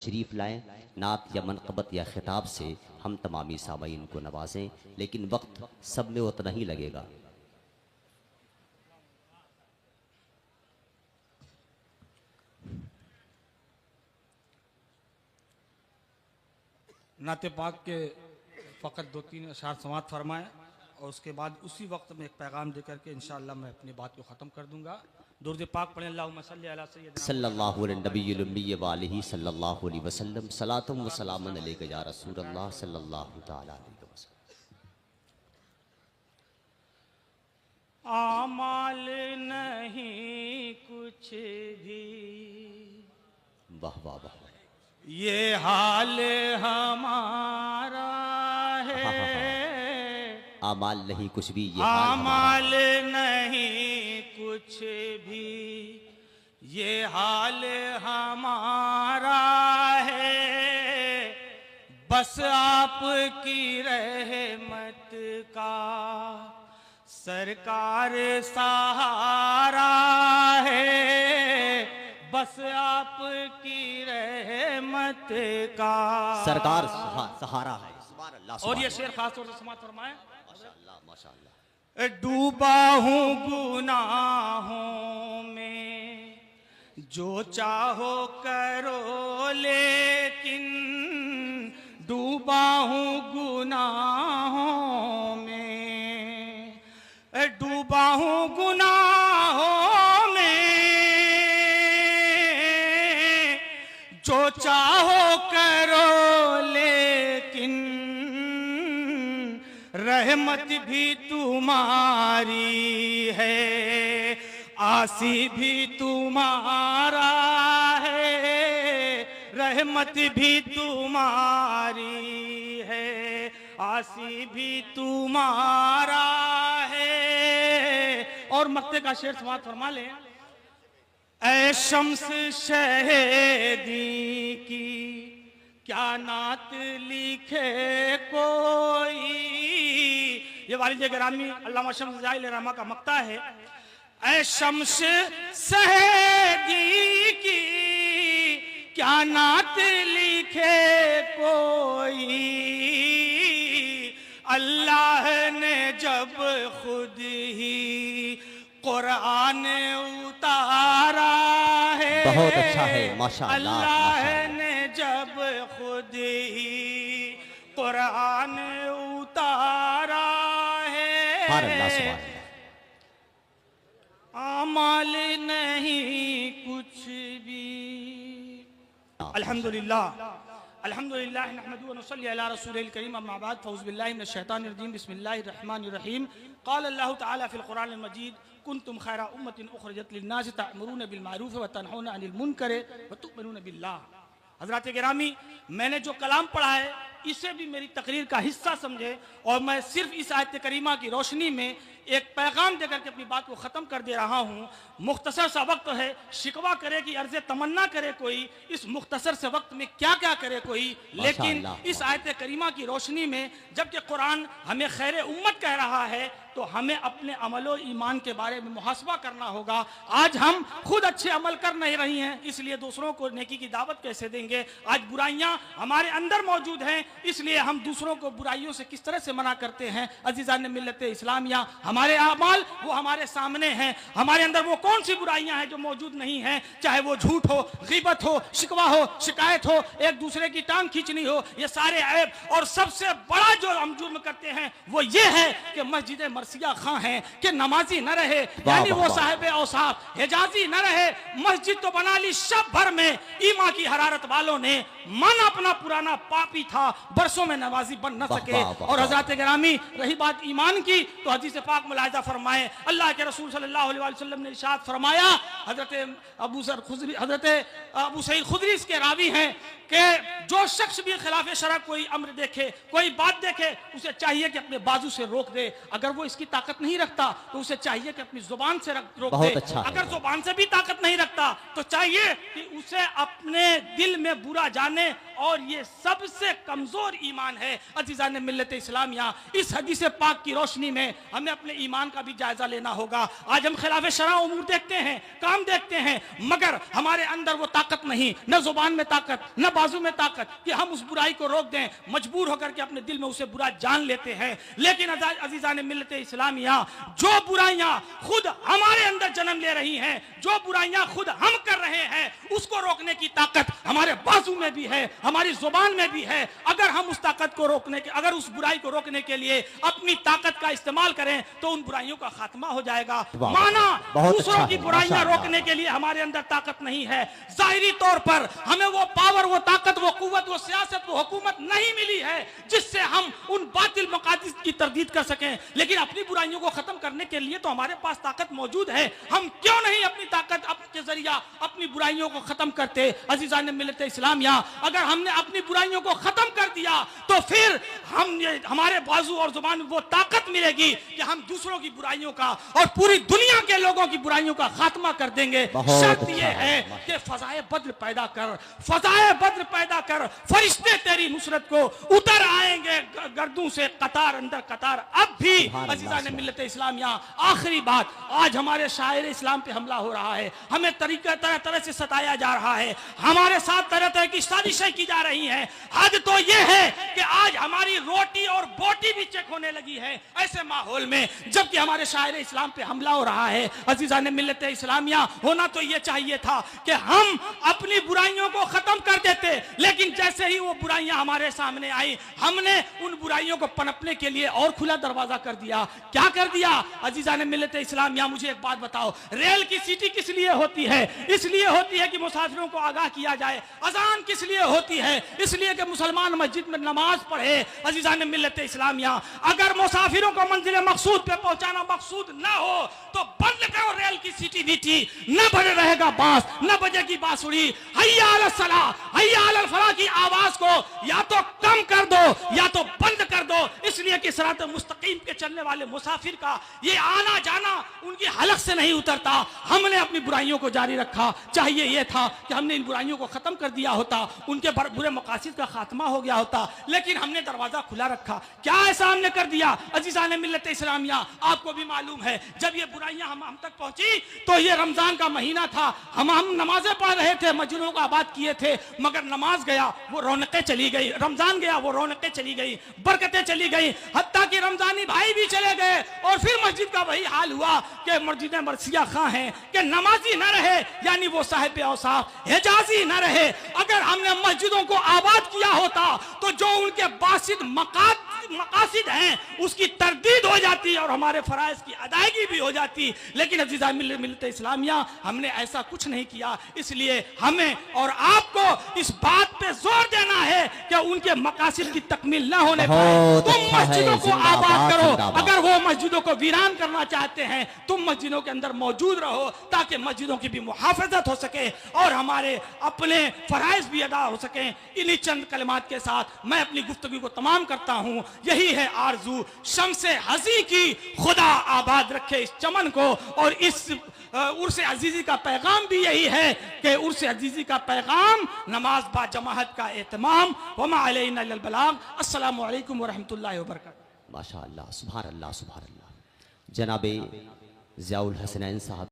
शरीफ लाएँ, नात या मनक़बत या ख़िताब से हम तमामी सामईन को नवाजें, लेकिन वक्त सब में उतना ही लगेगा। नाते पाक के फ़कत 2-3 अशार समात फरमाएँ और उसके बाद उसी वक्त में एक पैगाम देकर के इंशाअल्लाह मैं अपनी बात को ख़त्म कर दूंगा। दुरूद पाक पढ़ें। अल्लाहुम्मा सल्ली अला सय्यिदिना सल्लल्लाहु अलैहि नबिय्युल उम्मी व आलिहि सल्लल्लाहु अलैहि वसल्लम सलातुम व सलामुन अलैका या रसूलल्लाह सल्लल्लाहु तआला अलैहि वसल्लम। आमाल नहीं कुछ भी, वाह वाह वाह, ये हाल हमारा है। आमाल नहीं कुछ भी, ये आमाल नहीं कुछ भी, ये हाल हमारा है। बस आपकी रहमत का सरकार सहारा है। बस आपकी रहमत का सरकार सहारा है। और ये शेर खास तौर से समाप्त फरमाएं। माशाअल्लाह माशाअल्लाह। डूबा हूँ गुनाहों में, जो चाहो करो, लेकिन डूबा हूँ गुनाहों में, डूबा हूँ गुनाहों में, जो चाहो करो, लेकिन रहमत भी तुम्हारी है, आसी भी तुम्हारा है। रहमत भी तुम्हारी है, आसी भी तुम्हारा है। और मक्ते का शेर समाप्त फरमा ले। ऐ शम्स शहीदी की क्या नात लिखे कोई। ये वालिद गिरामी अल्लामा शम्स जाइल रहमा का मक्ता है। ऐ शम्स शहीदी की क्या नात लिखे कोई। अल्लाह ने जब खुद ही कुरान उतारा है। बहुत अच्छा है माशाअल्लाह। अल्लाह ने जब खुद ही कुरान उतारा है। आमाल नहीं कुछ भी। अल्हम्दुलिल्लाह अल्हम्दुलिल्लाह नहमदुहु व नसल्ली अला रसूलिल करीम अम्मा बाद फौज़ बिल्लाहि मिनश शैतानिर रजीम बिस्मिल्लाहिर रहमानिर रहीम। क़ाल अल्लाहु तआला फ़िल क़ुरआनिल मजीद कुन्तुम खैरा उम्मतिन उख़रिजत लिन्नास तअमुरूना बिल मारूफ़ व तनहौना अनिल मुनकर व तु'मिनूना बिल्लाह। हज़रात गिरामी, मैंने जो कलाम पढ़ा है इसे भी मेरी तकरीर का हिस्सा समझे और मैं सिर्फ इस आयत करीमा की रोशनी में एक पैगाम देकर के अपनी बात को ख़त्म कर दे रहा हूँ। मुख्तसर सा वक्त है, शिकवा करे कि अर्ज़ तमन्ना करे कोई, इस मुख्तसर से वक्त में क्या क्या करे कोई। लेकिन इस आयत करीमा की रोशनी में जबकि कुरान हमें खैर उम्मत कह रहा है तो हमें अपने अमलो ईमान के बारे में मुहासबा करना होगा। आज हम खुद अच्छे अमल कर नहीं रही हैं, इसलिए दूसरों को नेकी की दावत कैसे देंगे। आज बुराइयां हमारे अंदर मौजूद हैं, इसलिए हम दूसरों को बुराइयों से किस तरह से मना करते हैं। अजीज़ान मिल्लत इस्लामिया, हमारे अमाल वो हमारे सामने हैं। हमारे अंदर वो कौन सी बुराइयां हैं जो मौजूद नहीं हैं, चाहे वो झूठ हो, ग़ीबत हो, शिकवा हो, शिकायत हो, एक दूसरे की टांग खींचनी हो, ये सारे ऐब। और सबसे बड़ा जो हम जुर्म करते हैं वो ये है कि मस्जिद मरसिया खां है कि नमाजी न रहे, यानी वो साहिब औसाफ हिजाजी न रहे। मस्जिद तो बना ली शब भर में, ईमा की हरारत वालों ने, मन अपना पुराना पापी था, बरसों में नमाजी बन न सके। और हज़रात गिरामी, रही बात ईमान की तो हदीस पाक मुलाहिज़ा फरमाए, अल्लाह के रसूल सल्लल्लाहु अलैहि वसल्लम ने इरशाद फरमाया, हज़रत अबू सईद खुदरी इसके रावी हैं कि जो शख्स भी खिलाफ शरअ कोई अम्र देखे, कोई बात देखे, उसे चाहिए कि अपने बाजू से रोक दे। अगर वो इसकी ताकत नहीं रखता तो उसे चाहिए कि अपनी जुबान से रोक दे। अच्छा अगर जुबान से भी ताकत नहीं रखता तो चाहिए कि उसे अपने दिल में बुरा जाने और ये सबसे कमजोर ईमान है। अजीज़ान मिल्लत इस्लामिया, इस हदीस पाक की रोशनी में हमें अपने ईमान का भी जायजा लेना होगा। आज हम खिलाफ शरअ उमूर देखते हैं, काम देखते हैं, मगर हमारे अंदर वो ताकत नहीं, न जुबान में ताकत, न बाजू में ताकत कि हम उस बुराई को रोक दें। मजबूर होकर के अपने दिल में उसे बुरा जान लेते हैं। लेकिन अजीज़ान मिल्लत इस्लामिया, जो बुराइयां खुद हमारे अंदर जन्म ले रही हैं, जो बुराइयां खुद हम कर रहे हैं, उसको रोकने की ताकत हमारे बाजू में भी है, हमारी जुबान में भी है। अगर हम उस ताकत को रोकने के, अगर उस बुराई को रोकने के लिए अपनी ताकत का इस्तेमाल करें तो उन बुराइयों का खात्मा हो जाएगा। माना दूसरों की बुराइयां रोकने के लिए हमारे अंदर ताकत नहीं है, जाहिरी तौर पर हमें वो पावर, वो ताकत, वो कुव्वत, वो सियासत, वो हुकूमत नहीं मिली है जिससे हम उन बातिल मकासद की तरदीद कर सकें। लेकिन अपनी बुराइयों को खत्म करने के लिए तो हमारे पास ताकत मौजूद है। हम क्यों नहीं अपनी ताकत के जरिया अपनी बुराइयों को खत्म करते? अजीज़ान मिल्लत इस्लामिया, अगर हमने अपनी बुराइयों को खत्म कर दिया तो फिर हमारे बाजू और जुबान में वो ताकत मिलेगी कि हम दूसरों की बुराइयों का और पूरी दुनिया के लोगों की बुराइयों का खात्मा कर देंगे। शर्त यह है कि फजाए बद्र पैदा कर, फजाए बद्र पैदा कर, फरिश्ते तेरी नुसरत को उतर आएंगे गर्दों से कतार अंदर कतार। अब भी अजीज़ान मिल्लत इस्लामिया, आखिरी बात, आज हमारे शायर इस्लाम पे हमला हो रहा है, हमें तरीका तरह तरह से सताया जा रहा है, हमारे साथ तरह तरह की साजिशें की जा रही हैं। हद तो यह है कि आज हमारी रोटी और बोटी भी चेक होने लगी है ऐसे माहौल में, जबकि हमारे शायर इस्लाम पे हमला हो रहा है। अजीज़ान मिल्लत इस्लामिया, होना तो यह चाहिए था कि हम अपनी बुराइयों को खत्म कर देते, लेकिन जैसे ही वो बुराइयां हमारे सामने आई, हमने उन बुराइयों को पनपने के लिए और खुला दरवाजा कर दिया। क्या कर दिया? अजीज़ान मिल्लत इस्लामिया, मुझे एक बात बताओ, रेल की सीटी किस लिए होती है? इसलिए होती है कि मुसाफिरों को आगाह किया जाए। अजान किस लिए होती है? इसलिए कि मुसलमान मस्जिद में नमाज पढ़े। अजीज़ान मिल्लत इस्लामिया, अगर मुसाफिरों को मंजिल मकसूद पे पहुंचाना मकसूद ना हो तो बंद करो रेल की सीटी वीटी, न बजे रहेगा बांस, न बजेगी बांसुरी। हय्या अला सलाह, हय्या अला फलाह की आवाज को या तो कम कर दो या तो बंद कर दो, इसलिए कि सिरात मुस्तकीम के चलने वाले मुसाफिर का ये आना जाना उनकी हलक से नहीं उतरता। हमने अपनी बुराइयों को जारी रखा। चाहिए यह था कि हमने इन बुराइयों को खत्म कर दिया होता, उनके बुरे मकासद का खात्मा हो गया होता, लेकिन हमने दरवाजा खुला रखा। क्या ऐसा हमने कर दिया? अजीज़ान मिल्लत इस्लामिया, आपको भी मालूम है, जब ये बुराइयां हम तक पहुंची तो ये रमजान का महीना था, हम नमाजें पढ़ रहे थे, मस्जिदों को आबाद किए थे, मगर नमाज गया वो रौनकें चली गई, रमजान गया वो रौनकें चली गई, बरकतें चली गई, हत्ता कि रमजानी भाई भी चले गए। और फिर मस्जिद का वही हाल हुआ कि मस्जिदें मरसिया खां हैं कि नमाजी न रहे, यानी वो साहिब औसाफ हिजाजी न रहे। अगर हमने मस्जिदों को आबाद किया होता तो जो उनके बासिद मकासिद हैं उसकी तरदीद हो जाती और हमारे फराइज की अदायगी भी हो जाती। लेकिन अजीज़ान मिल्लत इस्लामिया, हमने ऐसा कुछ नहीं किया। इसलिए हमें और आपको इस बात पे जोर देना है कि उनके मकासिद की तकमील न होने पर तुम मस्जिदों को आबाद करो। अगर वो मस्जिदों को वीरान करना चाहते हैं, तुम मस्जिदों के अंदर मौजूद रहो ताकि मस्जिदों की भी मुहाफजत हो सके और हमारे अपने फराइज भी अदा हो सके। इन्हीं चंद कलमात के साथ मैं अपनी गुफ्तगू को तमाम करता हूँ। यही है आरजू शम्से हजी की, खुदा आबाद रखे इस चमन को। और इस उर्से अजीजी का पैगाम भी यही है कि उर्से अजीजी का पैगाम नमाज बा जमाहत का एहतमाम। वमा अलैना इल्लल बलाग। अस्सलामु अलैकुम व रहमतुल्लाहि व बरकातहू। माशा अल्लाह, सुभान अल्लाह, सुभान अल्लाह। जनाबे ज़ियाउल हसनैन साहब